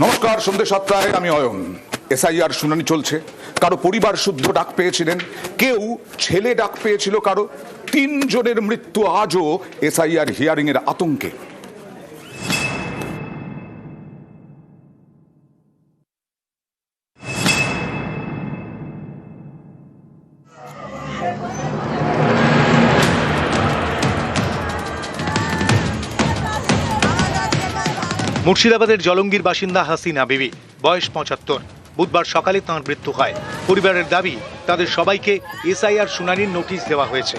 নমস্কার, সন্ধ্যে 7টায় আমি অয়ন। এসআইআর শুনানি চলছে। কারো পরিবার শুদ্ধ ডাক পেয়েছিলেন, কেউ ছেলে ডাক পেয়েছিল, কারো 3 জনের মৃত্যু আজও এসআইআর হিয়ারিং এর আতঙ্কে। মুর্শিদাবাদের জলঙ্গির বাসিন্দা হাসিনা বিবি, বয়স 75। বুধবার সকালে তাঁর মৃত্যু হয়। পরিবারের দাবি, তাদের সবাইকে এসআইআর শুনানির নোটিশ দেওয়া হয়েছে।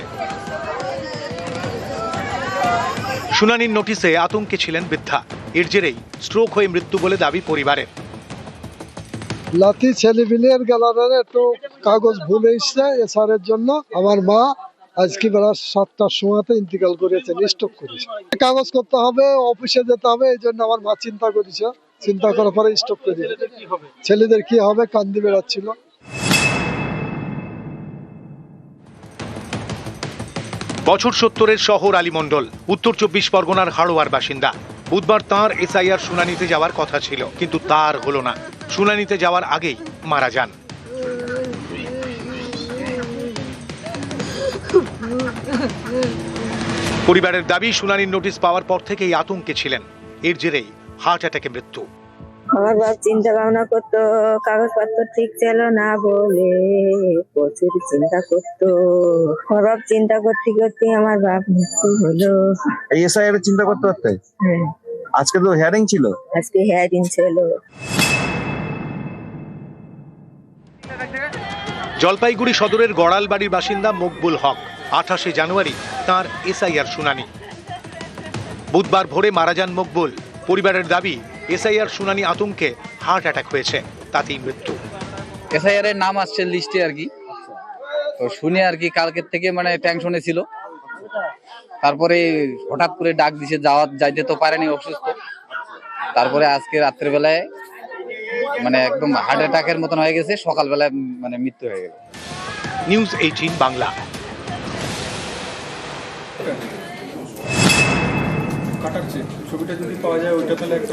শুনানির নোটিশে আতঙ্কে ছিলেন বৃদ্ধা। এর জেরেই স্ট্রোক হয়ে মৃত্যু বলে দাবি পরিবারের। লাতি ছেলেপিলের গেলারে একটু কাগজ ভুলে এসছে এসআরের জন্য। আমার মা আজকে বেলা 7টার সময়তে ইন্তিকাল করেছেন, স্ট্রোক করেছে। কাগজ করতে হবে, অফিসে যেতে হবে, এই জন্য আমার মা চিন্তা করেছে। চিন্তা করার পরে স্ট্রোক করেছে। ছেলেদের কি হবে, কান্দি বেড়াচ্ছিল। বছর 70-এর শহর আলীমণ্ডল, উত্তর 24 পরগনার হাড়োয়ার বাসিন্দা। বুধবার তাঁর এসআইআর শুনানিতে যাওয়ার কথা ছিল, কিন্তু তার হলো না। শুনানিতে যাওয়ার আগেই মারা যান। পরিবারের দাবি, শুনানির নোটিশ পাওয়ার পর থেকেই আতঙ্কে ছিলেন। এর জেরেই হার্ট অ্যাটাকে মৃত্যু। আমার বাপ চিন্তা ভাবনা করতো, কাগজপত্র ঠিক ছিল না বলে প্রচুর চিন্তা করতো। আমার বাপ চিন্তা করতে করতে আমার বাপ মৃত্যু হলো। এই এসআইআর চিন্তা করতে পারতে? হ্যাঁ, আজকে তো হিয়ারিং ছিল। আজকে হিয়ারিং ছিল। জলপাইগুড়ি সদরের গড়ালবাড়ির বাসিন্দা মকবুল হক। 28শে জানুয়ারি তাঁর এসআইআর শুনানি। বুধবার ভোরে মারা যান মকবুল। পরিবারের দাবি, এসআইআর শুনানি আতঙ্কে হার্ট অ্যাটাক হয়েছে, তাতেই মৃত্যু। এসআইআর এর নাম আসছে লিস্টে আর কি, তো শুনে আর কি কালকের থেকে মানে টেনশনে ছিল। তারপরে হঠাৎ করে ডাক দিছে, যাইতে তো পারেনি, অসুস্থ। তারপরে আজকে রাত্রেবেলায় মানে একদম হার্ট অ্যাটাকের মতন হয়ে গেছে, সকালবেলায় মানে মৃত্যু হয়ে গেল। নিউজ 18 বাংলা।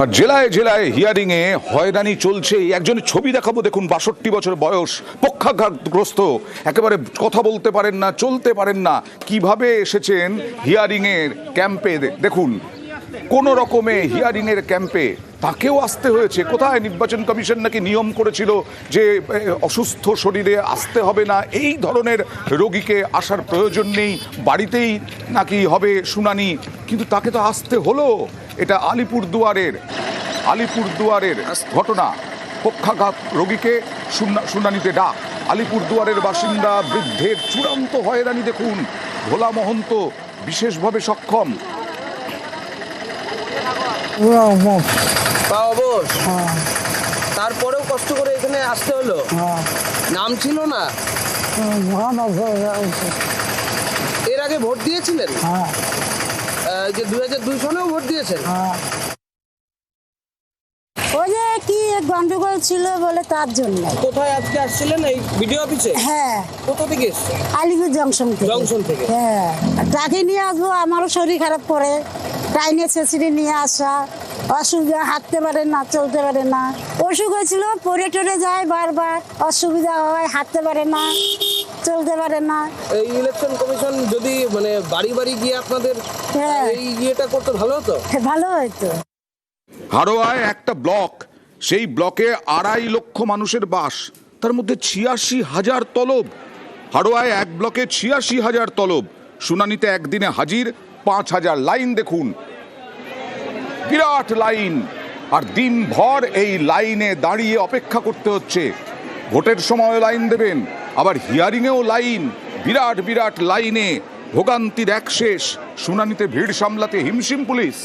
আর জেলায় জেলায় হিয়ারিং এ হয়রানি চলছে। একজনের ছবি দেখাবো, দেখুন, 62 বছর বয়স, পক্ষাঘাতগ্রস্ত, একেবারে কথা বলতে পারেন না, চলতে পারেন না। কিভাবে এসেছেন হিয়ারিং এর ক্যাম্পে, দেখুন। কোন রকমে হিয়ারিং এর ক্যাম্পে তাকেও আসতে হয়েছে। কোথায় নির্বাচন কমিশন নাকি নিয়ম করেছিল যে অসুস্থ শরীরে আসতে হবে না, এই ধরনের রোগীকে আসার প্রয়োজন নেই, বাড়িতেই নাকি হবে শুনানি, কিন্তু তাকে তো আসতে হলো। এটা আলিপুরদুয়ারের ঘটনা। পক্ষাঘাত রোগীকে শুনানিতে ডাক। আলিপুরদুয়ারের বাসিন্দা বৃদ্ধের চূড়ান্ত হয়রানি দেখুন। ভোলা মহন্ত বিশেষভাবে সক্ষম। তারপরেও কষ্ট করে এখানে আসতে হলো। নাম ছিল না? এর আগে ভোট দিয়েছিলেন? যে 2002 সনেও ভোট দিয়েছেন? ওই যে কি গন্ডগোল ছিল বলে তার জন্য। কোথায় আজকে আসছিলেন? এই বিডিও অফিসে? হ্যাঁ। কোথা থেকে এসছে? আলিপুর জংশন থেকে। হ্যাঁ, তাকে নিয়ে আসবো, আমারও শরীর খারাপ করে। টাইনে ছেঁচড়ে নিয়ে আসা, অসুবিধা, হাঁটতে পারে না, চলতে পারে না। অসুখ হয়েছিল, পরে টরে যায় বারবার, অসুবিধা হয়, হাঁটতে পারে না, চলতে পারে না। এই ইলেকশন কমিশন যদি মানে বাড়ি বাড়ি গিয়ে আপনাদের এই ইয়েটা করতে ভালো হতো। ভালো হয়তো। হাড়োয়ায় একটা ব্লক, সেই ব্লকে 2.5 লক্ষ মানুষের বাস, তার মধ্যে 86,000 তলব। হাড়োয়ায় এক ব্লকে 86,000 তলব। শুনানিতে একদিনে হাজির 5,000। লাইন দেখুন, বিরাট লাইন। আর দিনভর এই লাইনে দাঁড়িয়ে অপেক্ষা করতে হচ্ছে। ভোটের সময় লাইন দেবেন, আবার হিয়ারিংয়েও লাইন, বিরাট বিরাট লাইনে। ভোগান্তির এক শেষ। শুনানিতে ভিড় সামলাতে হিমশিম পুলিশ।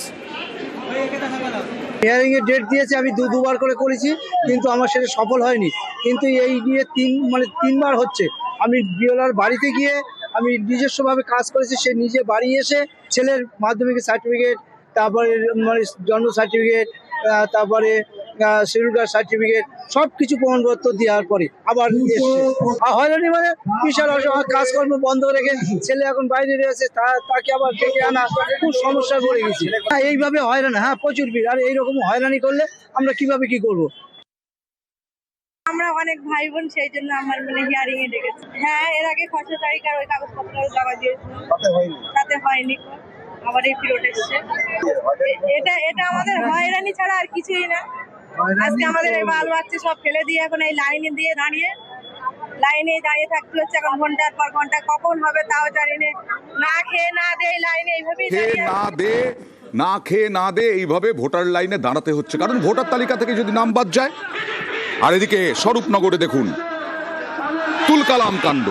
হিয়ারিং এর ডেট দিয়েছে, আমি দুবার করে করেছি, কিন্তু আমার সেটা সফল হয়নি। কিন্তু এই নিয়ে 3বার হচ্ছে। আমি বিওলার বাড়িতে গিয়ে আমি নিজস্বভাবে কাজ করেছি। সে নিজে বাড়ি এসে ছেলের মাধ্যমিক সার্টিফিকেট, তারপরে জন্ম সার্টিফিকেট, তারপরে শিডিউল কাস্ট সার্টিফিকেট সব কিছু প্রমাণপত্র দেওয়ার পরে আবার এসছে। আর হয়রানি মানে বিশাল কাজকর্ম বন্ধ রেখে ছেলে এখন বাইরে রয়েছে, তাকে আবার ডেকে আনা খুব সমস্যা পড়ে গেছে। এইভাবে হয়রানি, হ্যাঁ প্রচুর ভিড়। আর এইরকম হয়রানি করলে আমরা কিভাবে কি করব? আমরা অনেক ভাই বোন, সেই জন্য আমার মানে হিয়ারিং এ ডেকেছে। হ্যাঁ, এর আগে খসড়া তালিকার ওই কাগজপত্র জমা দিয়েছিলাম, তাতে হয়নি, আবার এই পিরিয়ড এসছে। এটা আমাদের হয়রানি ছাড়া আর কিছুই না। আজকে আমাদের এই বাল বাচ্চা সব ফেলে দিয়ে এখন এই লাইনে দাঁড়িয়ে থাকতে হচ্ছে। এখন ঘন্টার পর ঘন্টা কখন হবে তাও জানি না। না খেয়ে না দে লাইনে এইভাবেই না খেয়ে না দে এইভাবে ভোটার লাইনে দাঁড়াতে হচ্ছে, কারণ ভোটার তালিকা থেকে যদি নাম বাদ যায়। আর এদিকে স্বরূপনগরে দেখুন তুলকালাম কাণ্ড।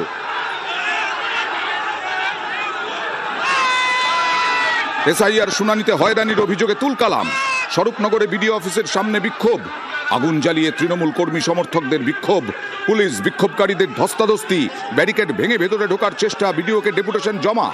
এসআইআর শুনানিতে হয়রানির অভিযোগে তুলকালাম। স্বরূপনগরে বিডিও অফিসের সামনে বিক্ষোভ, আগুন জ্বালিয়ে তৃণমূল কর্মী সমর্থকদের বিক্ষোভ, পুলিশ বিক্ষোভকারীদের ধস্তাধস্তি, ব্যারিকেড ভেঙে ভেতরে ঢোকার চেষ্টা, বিডিওকে ডেপুটেশন জমা।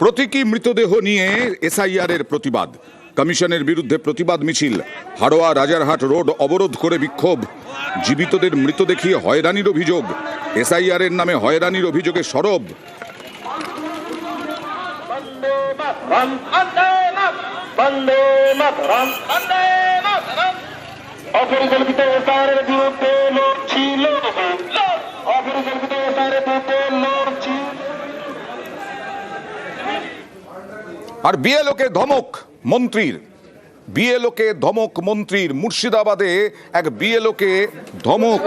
প্রতীকী মৃতদেহ নিয়ে এসআইআর এর প্রতিবাদ, কমিশনের বিরুদ্ধে প্রতিবাদ মিছিল, হাড়োয়া রাজারহাট রোড অবরোধ করে বিক্ষোভ, জীবিতদের মৃত দেখিয়ে হয়রানির অভিযোগ, এসআইআর এর নামে হয়রানির অভিযোগে সরব। অপরিকল্পিত এসআইআর এর বিরুদ্ধে লড়ছিল, অপরিকল্পিত এসআইআর এর বিরুদ্ধে লড়ছিল। আর বিএলওকে ধমক মন্ত্রীর, বিএলওকে ধমক মন্ত্রীর। মুর্শিদাবাদে এক বিএলওকে ধমক,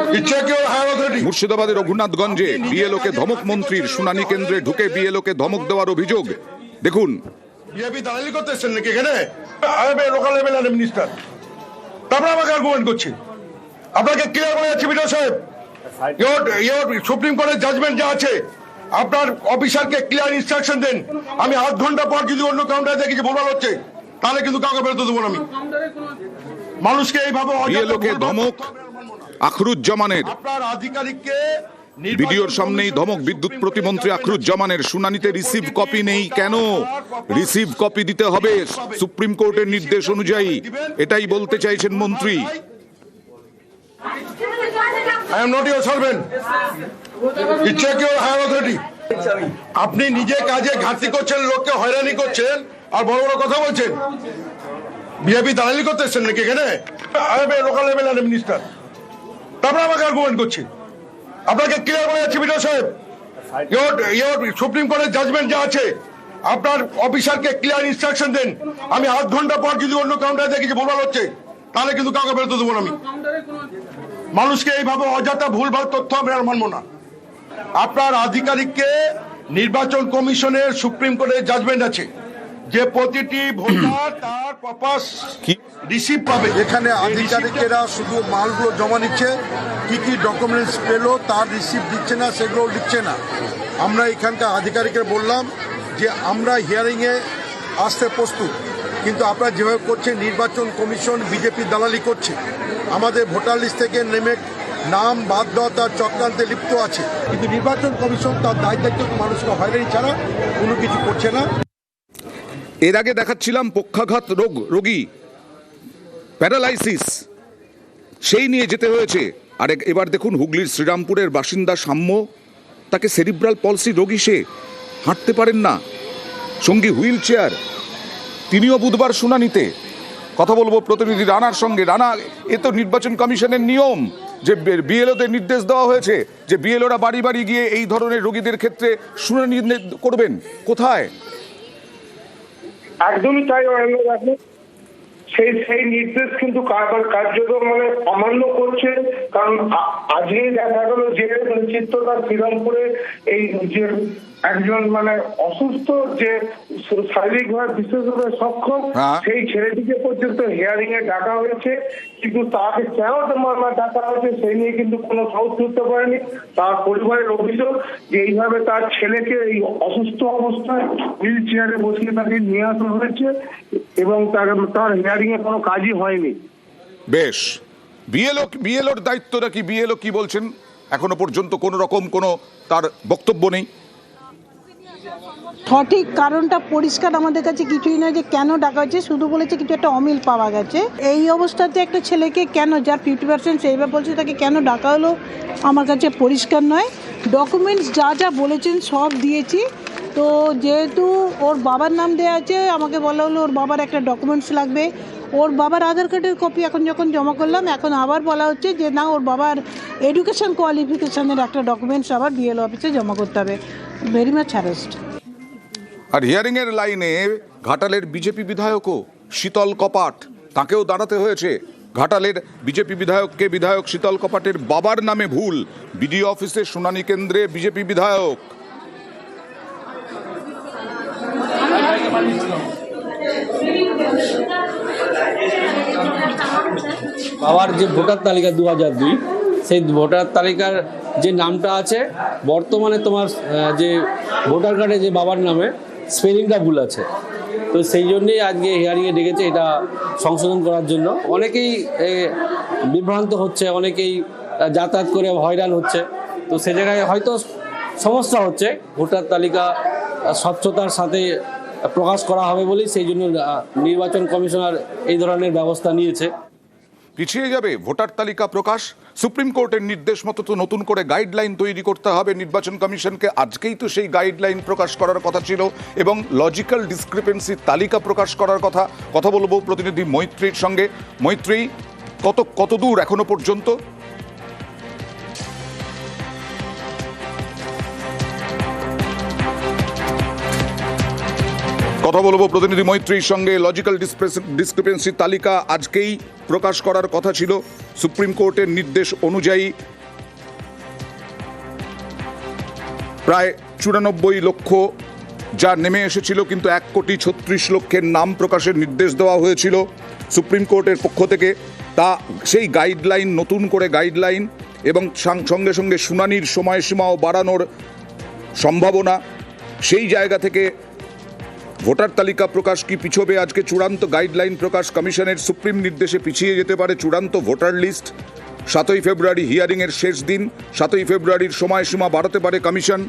মুর্শিদাবাদের রঘুনাথগঞ্জে বিএলওকে ধমক মন্ত্রীর। শুনানি কেন্দ্রে ঢুকে বিএলওকে ধমক দেওয়ার অভিযোগ দেখুন। বিজেপি দালালি করতেছেন নাকি এখানে? আমি লোকাল লেভেল মিনিস্টার, তারপরে আমাকে আর্গুমেন্ট করছি। আপনাকে ক্লিয়ার বলে যাচ্ছি বিডিও সাহেব, সুপ্রিম কোর্টের জাজমেন্ট যা আছে, আপনার অফিসারকে ক্লিয়ার ইনস্ট্রাকশন দেন। আমি আধ ঘন্টা পর যদি অন্য কাউন্টারে দেখি যে ভুলভাল হচ্ছে, তাহলে কিন্তু কাউকে বেরোতে দেবো না। আমি মানুষকে এইভাবে বিএলওকে ধমক আখরুজ্জামানের, আপনার আধিকারিককে ভিডিওর সামনেই ধমক বিদ্যুৎ প্রতিমন্ত্রী আখরুজ্জামানের। শুনানিতে রিসিভ কপি নেই কেন? রিসিভ কপি দিতে হবে সুপ্রিম কোর্টের নির্দেশ অনুযায়ী, এটাই বলতে চাইছেন মন্ত্রী। I am not your servant. You check your higher authority. আপনি নিজে কাজে ঘাটতি করছেন, লোককে হয়রানি করছেন, আর বড় বড় কথা বলছেন। বিজেপি দালালি করতেছেন নাকি এখানে? আমি লোকাল লেভেল মিনিস্টার, তারপরে আমাকে আর্গুমেন্ট করছি। আপনাকে ক্লিয়ার বলে যাচ্ছি বিডিও সাহেব, সুপ্রিম কোর্টের জাজমেন্ট যা আছে, আপনার অফিসারকে ক্লিয়ার ইনস্ট্রাকশন দেন। আমি আধ ঘন্টা পর যদি অন্য কাউন্টারে দেখি যে ভুলভাল হচ্ছে, তাহলে কিন্তু কাউকে বেরোতে দেবো না। আমি মানুষকে এইভাবে অযথা ভুলভাল তথ্য আমি আর মানবো না। আপনার আধিকারিককে নির্বাচন কমিশনের সুপ্রিম কোর্টের জাজমেন্ট আছে যে প্রতিটি ভোটার তার প্রপার রিসিভ পাবে। এখানে আধিকারিকেরা শুধু মালগুলো জমা নিচ্ছে, কি কি ডকুমেন্টস পেলো তার রিসিভ দিচ্ছে না, সেগুলো লিখছে না। আমরা এখানকার আধিকারিকের বললাম যে আমরা হিয়ারিংয়ে আসতে প্রস্তুত, কিন্তু আপনারা যেভাবে করছেন, নির্বাচন কমিশন বিজেপি দালালি করছে, আমাদের ভোটার লিস্ট থেকে নেমে নাম বাদ দেওয়া তার চক্রান্তে লিপ্ত আছে। কিন্তু নির্বাচন কমিশন তার দায়িত্ব মানুষকে হয়রানি ছাড়া কোনো কিছু করছে না। এর আগে দেখাচ্ছিলাম পক্ষাঘাত রোগী, প্যারালাইসিস, সেই নিয়ে যেতে হয়েছে। আর এবার দেখুন হুগলির শ্রীরামপুরের বাসিন্দা সাম্য, তাকে সেরিব্রাল পলসি রোগী, সে হাঁটতে পারেন না, সঙ্গী হুইল চেয়ার। তিনিও বুধবার শুনানিতে। কথা বলবো প্রতিনিধি রানার সঙ্গে। রানা, এ তো নির্বাচন কমিশনের নিয়ম যে বিএলওদের নির্দেশ দেওয়া হয়েছে যে বিএলওরা বাড়ি বাড়ি গিয়ে এই ধরনের রোগীদের ক্ষেত্রে শুনানি করবেন, কোথায়? একদমই তাই। সেই নির্দেশ কিন্তু কার্যকর মানে অমান্য করছে। কারণ আজকে দেখা গেল যে চিত্রটা শ্রীরামপুরে এই যে একজন মানে অসুস্থ যে শারীরিকভাবে বিশেষভাবে সক্ষম সেই ছেলেটিকে পর্যন্ত হিয়ারিং এ ডাকা হয়েছে, কিন্তু তাকে কেন ডাকা হয়েছে সেই নিয়ে কিন্তু কোনো সাউথ করতে পারেনি। তার পরিবারের অভিযোগ যে এইভাবে তার ছেলেকে এই অসুস্থ অবস্থায় হুইল চেয়ারে বসিয়ে তাকে নিয়ে আসা হয়েছে এবং তার হিয়ারিং এ কোনো কাজই হয়নি। বেশ, বিএলওর দায়িত্বটা কি? বিএলও কি বলছেন? এখনো পর্যন্ত কোনো রকম কোনো তার বক্তব্য নেই। সঠিক কারণটা পরিষ্কার আমাদের কাছে কিছুই নয় যে কেন ডাকা হয়েছে, শুধু বলেছে কিছু একটা অমিল পাওয়া গেছে। এই অবস্থাতে একটা ছেলেকে কেন, যার 50% সেইভাবে বলছে, তাকে কেন ডাকা হলো আমার কাছে পরিষ্কার নয়। ডকুমেন্টস যা যা বলেছেন সব দিয়েছি। তো যেহেতু ওর বাবার নাম দেওয়া আছে, আমাকে বলা হলো ওর বাবার একটা ডকুমেন্টস লাগবে। ওর বাবার আধার কার্ডের কপি এখন যখন জমা করলাম, এখন আবার বলা হচ্ছে যে না, ওর বাবার এডুকেশন কোয়ালিফিকেশনের একটা ডকুমেন্টস আবার বিএলও অফিসে জমা করতে হবে। Very much harassed. আর হিয়ারিং এর লাইনে ঘাটালের বিজেপি বিধায়কও শীতল কপাট, তাকেও দাঁড়াতে হয়েছে। ঘাটালের বিজেপি বিধায়ক শীতল কপাটের বাবার নামে ভুল, বিডিও অফিসে শুনানি কেন্দ্রে বিজেপি বিধায়ক। বাবার যে ভোটার তালিকা 2002, সেই ভোটার তালিকার যে নামটা আছে বর্তমানে তোমার যে ভোটার কার্ডে যে বাবার নামে স্পেলিংটা ভুল আছে। তো সেই জন্যেই আজকে হিয়ারিংয়ে ডেকেছে, এটা সংশোধন করার জন্য। অনেকেই বিভ্রান্ত হচ্ছে, অনেকেই যাতায়াত করে হয়রান হচ্ছে। তো সে জায়গায় হয়তো সমস্যা হচ্ছে, ভোটার তালিকা স্বচ্ছতার সাথে প্রকাশ করা হবে বলেই সেই জন্য নির্বাচন কমিশনার এই ধরনের ব্যবস্থা নিয়েছে। পিছিয়ে যাবে ভোটার তালিকা প্রকাশ? সুপ্রিম কোর্টের নির্দেশ মতো তো নতুন করে গাইডলাইন তৈরি করতে হবে নির্বাচন কমিশনকে। আজকেই তো সেই গাইডলাইন প্রকাশ করার কথা ছিল এবং লজিক্যাল ডিসক্রিপেন্সি তালিকা প্রকাশ করার কথা বলবো প্রতিনিধি মৈত্রীর সঙ্গে। মৈত্রী, কত দূর এখনো পর্যন্ত? কথা বলবো প্রতিনিধি মৈত্রীর সঙ্গে। লজিক্যাল ডিসক্রিপেন্সি তালিকা আজকেই প্রকাশ করার কথা ছিল সুপ্রিম কোর্টের নির্দেশ অনুযায়ী। প্রায় 94 লক্ষ যা নেমে এসেছিল, কিন্তু 1,36,00,000 নাম প্রকাশের নির্দেশ দেওয়া হয়েছিল সুপ্রিম কোর্টের পক্ষ থেকে। তা সেই গাইডলাইন, নতুন করে গাইডলাইন এবং সঙ্গে সঙ্গে শুনানির সময়সীমাও বাড়ানোর সম্ভাবনা, সেই জায়গা থেকে ভোটার তালিকা প্রকাশ কি পিছবে? আজকে চূড়ান্ত গাইডলাইন প্রকাশ কমিশনের, সুপ্রিম নির্দেশে পিছিয়ে যেতে পারে চূড়ান্ত ভোটার লিস্ট। 7ই ফেব্রুয়ারি হিয়ারিংয়ের শেষ দিন, 7ই ফেব্রুয়ারির সময়সীমা বাড়াতে পারে কমিশন।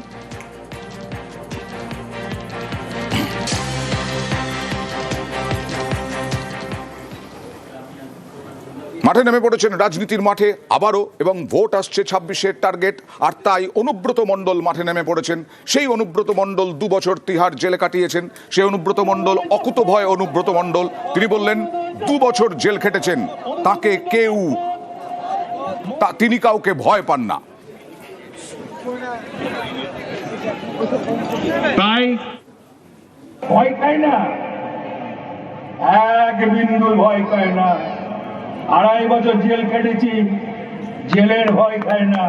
মাঠে নেমে পড়েছেন রাজনীতির মাঠে আবারও, এবং ভোট আসছে 26-এর টার্গেট। আর তাই অনুব্রত মণ্ডল মাঠে নেমে পড়েছেন। সেই অনুব্রত মণ্ডল 2 বছর তিহার জেলে কাটিয়েছেন। সেই অনুব্রত মণ্ডল, অকুতভয় অনুব্রত মণ্ডল, তিনি বললেন 2 বছর জেল খেটেছেন, তাকে তিনি কাউকে ভয় পান না। তাই ভয় খায় না, এক বিন্দু ভয় খায় না। 2.5 বছর জেল কেটেছি, জেলের ভয় খায় না।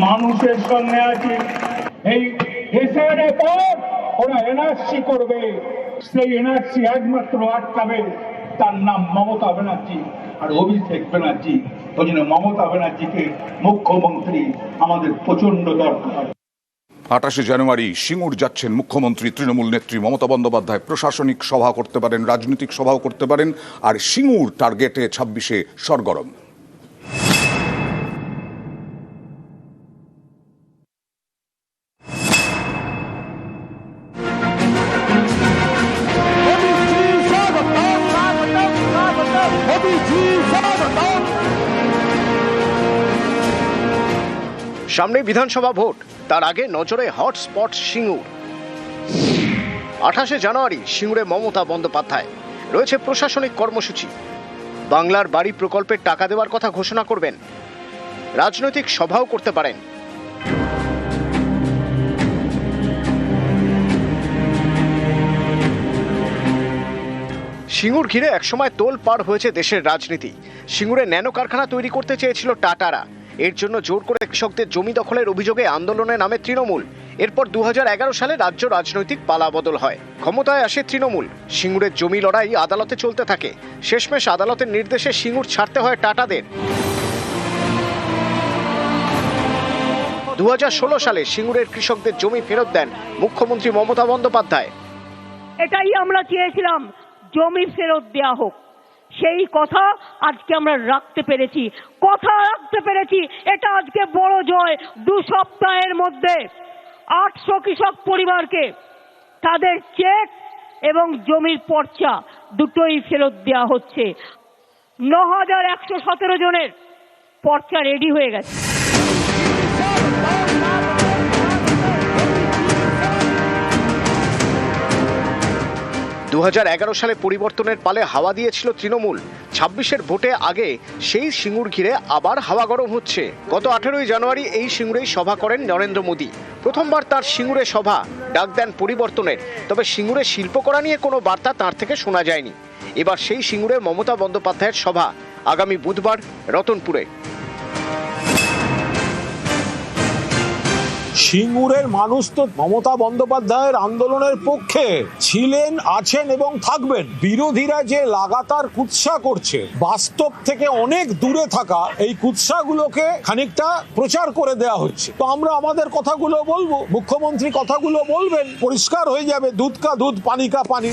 মানুষের সঙ্গে আছি। এই দেশের পর ওরা এনআরসি করবে, সেই এনআরসি একমাত্র আটকাবে, তার নাম মমতা ব্যানার্জি আর অভিষেক ব্যানার্জি। ওই জন্য মমতা ব্যানার্জিকে মুখ্যমন্ত্রী আমাদের প্রচন্ড দরকার। 28শে জানুয়ারি সিঙ্গুর যাচ্ছেন মুখ্যমন্ত্রী, তৃণমূল নেত্রী মমতা বন্দ্যোপাধ্যায়। প্রশাসনিক সভা করতে পারেন, রাজনৈতিক সভাও করতে পারেন। আর সিঙ্গুর টার্গেটে 26-এ সরগরম। সামনে বিধানসভা ভোট, তার আগে নজরে হটস্পট সিঙ্গুর। 28শে জানুয়ারি সিঙ্গুরে মমতা বন্দ্যোপাধ্যায়, রয়েছে প্রশাসনিক কর্মসূচি। বাংলার বাড়ি প্রকল্পের টাকা দেওয়ার কথা ঘোষণা করবেন, রাজনৈতিক সভাও করতে পারেন। সিঙ্গুর ঘিরে একসময় তোলপাড় হয়েছে দেশের রাজনীতি। সিঙ্গুরে ন্যানো কারখানা তৈরি করতে চেয়েছিল টাটারা। এর জন্য জোর করে কৃষকদের জমি দখলের অভিযোগে আন্দোলনে নামে তৃণমূল। এরপর 2011 সালে রাজ্য রাজনৈতিক পালাবদল হয়, ক্ষমতায় আসে তৃণমূল। সিঙ্গুরের জমি লড়াই আদালতে চলতে থাকে। শেষমেশ আদালতের নির্দেশে সিঙ্গুর ছাড়তে হয় টাটাদের। 2016 সালে সিঙ্গুরের কৃষকদের জমি ফেরত দেন মুখ্যমন্ত্রী মমতা বন্দ্যোপাধ্যায়। এটাই আমরা চেয়েছিলাম, জমি ফেরত দেওয়া হোক। সেই কথা আজকে আমরা রাখতে পেরেছি, এটা আজকে বড় জয়। 2 সপ্তাহের মধ্যে 800 কৃষক পরিবারকে তাদের চেক এবং জমির পর্চা দুটোই ফেরত দেওয়া হচ্ছে। 9117 জনের পর্চা রেডি হয়ে গেছে। 2011 সালে পরিবর্তনের পালে হাওয়া দিয়েছিল তৃণমূল। 26-এর ভোটে আগে সেই সিঙ্গুর ঘিরে আবার হাওয়া গরম হচ্ছে। গত 18ই জানুয়ারি এই সিঙ্গুরেই সভা করেন নরেন্দ্র মোদী। প্রথমবার তার সিঙ্গুরে সভা, ডাক দেন পরিবর্তনের। তবে সিঙ্গুরে শিল্প করা নিয়ে কোনো বার্তা তার থেকে শোনা যায়নি। এবার সেই সিঙ্গুরে মমতা বন্দ্যোপাধ্যায়ের সভা আগামী বুধবার রতনপুরে। সিঙ্গুরের মানুষ তো মমতা বন্দ্যোপাধ্যায়ের আন্দোলনের পক্ষে ছিলেন, আছেন এবং থাকবেন। বিরোধীরা যে লাগাতার কুৎসা করছে, বাস্তব থেকে অনেক দূরে থাকা এই কুৎসাগুলোকে খানিকটা প্রচার করে দেওয়া হচ্ছে। তো আমরা আমাদের কথাগুলো বলবো, মুখ্যমন্ত্রী কথাগুলো বলবেন, পরিষ্কার হয়ে যাবে। দুধ কা দুধ, পানি কা পানি।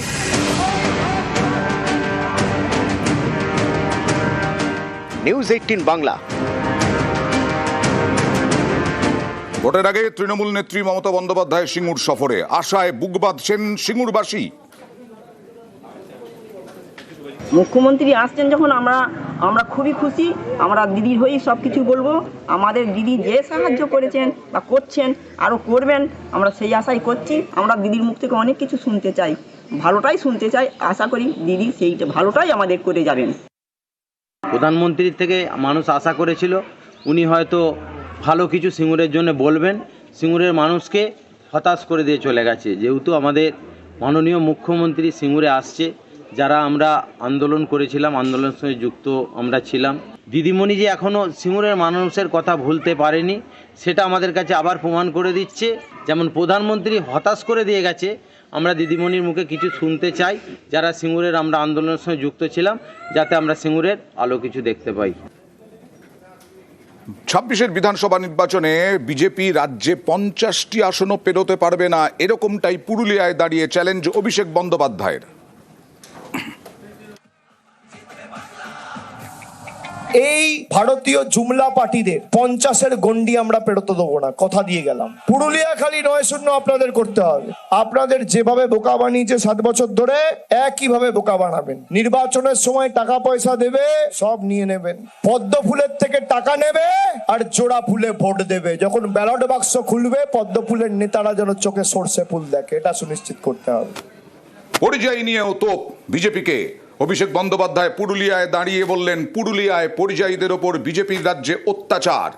নিউজ 18 বাংলা। ভোটের আগে তৃণমূল নেত্রী মমতা বন্দ্যোপাধ্যায় সিঙ্গুর সফরে, আশায় বুক বাঁধছেন সিঙ্গুরবাসী। মুখ্যমন্ত্রী আসছেন যখন আমরা খুবই খুশি। আমরা দিদির হয়েই সব কিছু বলবো। আমাদের দিদি যে সাহায্য করেছেন বা করছেন, আরও করবেন, আমরা সেই আশাই করছি। আমরা দিদির মুখ থেকে অনেক কিছু শুনতে চাই, ভালোটাই শুনতে চাই। আশা করি দিদি সেইটা ভালোটাই আমাদের করে যাবেন। প্রধানমন্ত্রীর থেকে মানুষ আশা করেছিল উনি হয়তো ভালো কিছু সিঙ্গুরের জন্য বলবেন। সিঙ্গুরের মানুষকে হতাশ করে দিয়ে চলে গেছে। যেহেতু আমাদের মাননীয় মুখ্যমন্ত্রী সিঙ্গুরে আসছে, যারা আমরা আন্দোলন করেছিলাম, আন্দোলনের সঙ্গে যুক্ত আমরা ছিলাম, দিদিমণি যে এখনও সিঙ্গুরের মানুষের কথা ভুলতে পারেনি, সেটা আমাদের কাছে আবার প্রমাণ করে দিচ্ছে। যেমন প্রধানমন্ত্রী হতাশ করে দিয়ে গেছে, আমরা দিদিমণির মুখে কিছু শুনতে চাই, যারা সিঙ্গুরের আমরা আন্দোলনের সঙ্গে যুক্ত ছিলাম, যাতে আমরা সিঙ্গুরের আলো কিছু দেখতে পাই। 26-এর বিধানসভা নির্বাচনে বিজেপি রাজ্যে 50টি আসনও পেরোতে পারবে না, এরকমটাই পুরুলিয়ায় দাঁড়িয়ে চ্যালেঞ্জ অভিষেক বন্দ্যোপাধ্যায়ের। এই ভারতীয় জুমলা পার্টিদের 50-এর গন্ডি আমরা পেরোতে দেবো না, কথা দিয়ে গেলাম। পুরুলিয়া খালি 9-0 আপনাদের করতে হবে। আপনাদের যেভাবে বোকা বানিয়েছে 7 বছর ধরে, একইভাবে বোকা বানাবেন। নির্বাচনের সময় টাকা পয়সা দেবে, সব নিয়ে নেবেন। পদ্ম ফুলের থেকে টাকা নেবে আর জোড়া ফুলে ভোট দেবে। যখন ব্যালট বাক্স খুলবে, পদ্ম ফুলের নেতারা যেন চোখে সর্ষে ফুল দেখে, এটা সুনিশ্চিত করতে হবে। পরিযায়ী নিয়েও তো বিজেপিকে অভিষেক বন্দ্যোপাধ্যায় পুরুলিয়ায় দাঁড়িয়ে বললেন, পুরুলিয়ায় পরিযায়ীদের ওপর বিজেপির রাজ্যে অত্যাচার।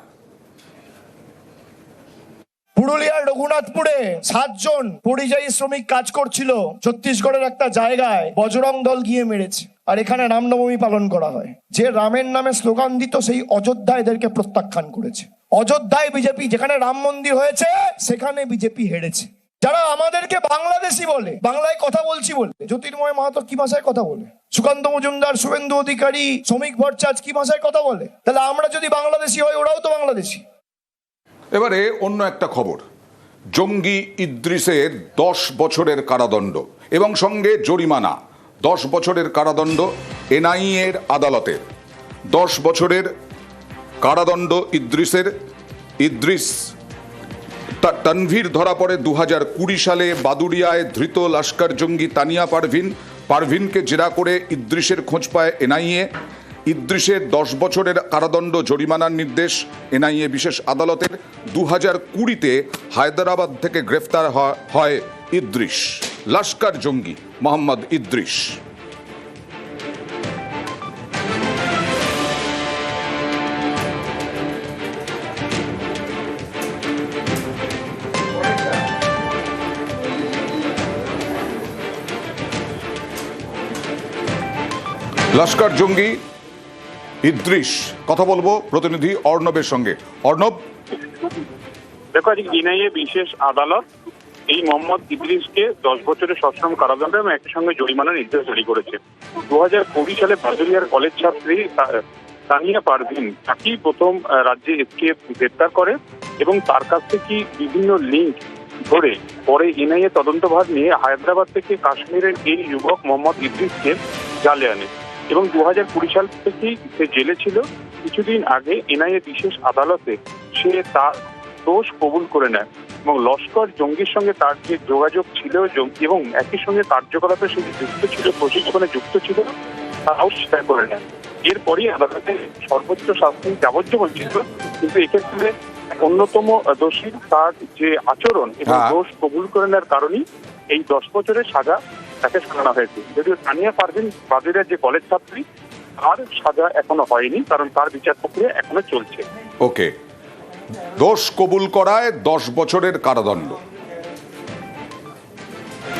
পুরুলিয়ার রঘুনাথপুরে 7 জন পরিযায়ী শ্রমিক কাজ করছিল। ছত্তিশগড়ের একটা জায়গায় বজরং দল গিয়ে মেরেছে, আর এখানে রামনবমী পালন করা হয়। যে রামের নামে স্লোগান দিত, সেই অযোধ্যা এদেরকে প্রত্যাখ্যান করেছে। অযোধ্যায় বিজেপি, যেখানে রাম মন্দির হয়েছে সেখানে বিজেপি হেরেছে। যারা আমাদেরকে বাংলাদেশি বলে, বাংলায় কথা বলছি বলে, জ্যোতির্ময় মাহাতো কি ভাষায় কথা বলে, সুকান্ত মজুমদার, শুভেন্দু অধিকারী, শ্রমিক ভট্টাচার্য কি ভাষায় কথা বলে? তাহলে আমরা যদি বাংলাদেশি হই, ওরাও তো বাংলাদেশি। এবারে অন্য একটা খবর, জঙ্গি ইদ্রিসের 10 বছরের কারাদণ্ড এবং সঙ্গে জরিমানা। 10 বছরের কারাদণ্ড এনআইএর আদালতের। 10 বছরের কারাদণ্ড ইদ্রিস তানভীর ধরা পড়ে 2020 সালে বাদুড়িয়ায়। ধৃত লস্কর জঙ্গি তানিয়া পারভিনকে জেরা করে ইদ্রিসের খোঁজ পায় এনআইএ। ইদ্রিসের 10 বছরের কারাদণ্ড, জরিমানার নির্দেশ এনআইএ বিশেষ আদালতের। 2020-তে হায়দ্রাবাদ থেকে গ্রেফতার হয় ইদ্রিস, লস্কর জঙ্গি মোহাম্মদ ইদ্রিস। লস্কর জঙ্গি ইদ্রিস। কথা বলবো প্রতিনিধি অর্ণবের সঙ্গে। অর্ণব, দেখো আজকে এনআইএ বিশেষ আদালত এই মোহাম্মদ ইদ্রিসকে 10 বছরের সশ্রম কারাদণ্ড এবং একই সঙ্গে জরিমানার নির্দেশ জারি করেছে। 2020 সালে বাদুড়িয়ার কলেজ ছাত্রী তানিয়া পারভিন তাকেই প্রথম রাজ্যে এসটিএফ গ্রেপ্তার করে এবং তার কাছ থেকে বিভিন্ন লিঙ্ক ধরে পরে এনআইএ তদন্তভার নিয়ে হায়দ্রাবাদ থেকে কাশ্মীরের এই যুবক মোহাম্মদ ইদ্রিসকে জালে আনে এবং 2020 সাল থেকেই সে জেলে ছিল। কিছুদিন আগে এনআইএ বিশেষ আদালতে সে তার দোষ কবুল করে নেয় এবং লস্কর জঙ্গির সঙ্গে তার যে যোগাযোগ ছিল এবং একই সঙ্গে কার্যকলাপে সে যুক্ত ছিল, প্রশিক্ষণে যুক্ত ছিল, তাও স্বীকার করে নেয়। এরপরই আদালতে সর্বোচ্চ শাস্তি যাবজ্জীবন ছিল, কিন্তু এক্ষেত্রে অন্যতম দোষী তার যে আচরণ এবং দোষ কবুল করে নেওয়ার কারণেই এই 10 বছরের সাজা তাকে শোনানো হয়েছে। যদিও তানিয়া পারভিন বাদুড়িয়ার যে কলেজ ছাত্রী, তার সাজা এখনো হয়নি, কারণ তার বিচার প্রক্রিয়া এখনো চলছে। ওকে, দোষ কবুল করায় 10 বছরের কারাদণ্ড।